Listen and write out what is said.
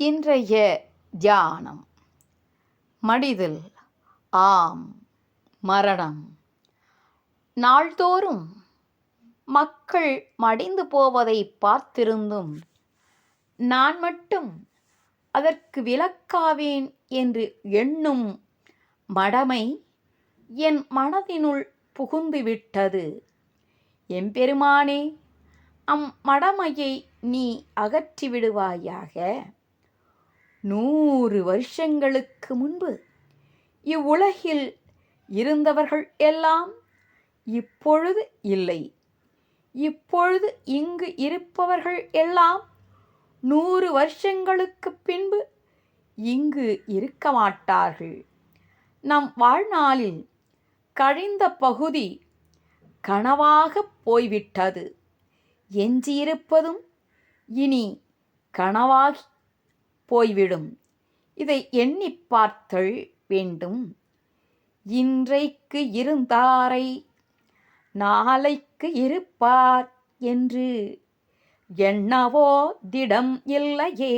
இன்றைய தியானம். மடிதல் ஆம் மரணம். நாள்தோறும் மக்கள் மடிந்து போவதை பார்த்திருந்தும் நான் மட்டும் அதற்கு விலக்காவேன் என்று எண்ணும் மடமை என் மனதினுள் புகுந்துவிட்டது. எம்பெருமானே, அம்மடமையை நீ அகற்றிவிடுவாயாக. 100 வருஷங்களுக்கு முன்பு இவ்வுலகில் இருந்தவர்கள் எல்லாம் இப்பொழுது இல்லை. இப்பொழுது இங்கு இருப்பவர்கள் எல்லாம் 100 வருஷங்களுக்கு பின்பு இங்கு இருக்க மாட்டார்கள். நம் வாழ்நாளில் கழிந்த பகுதி கனவாக போய்விட்டது. எஞ்சியிருப்பதும் இனி கனவாகி போய்விடும். இதை எண்ணி பார்த்தல் வேண்டும். இன்றைக்கு இருந்தாரை நாளைக்கு இருப்பார் என்று எண்ணவோ திடம் இல்லையே.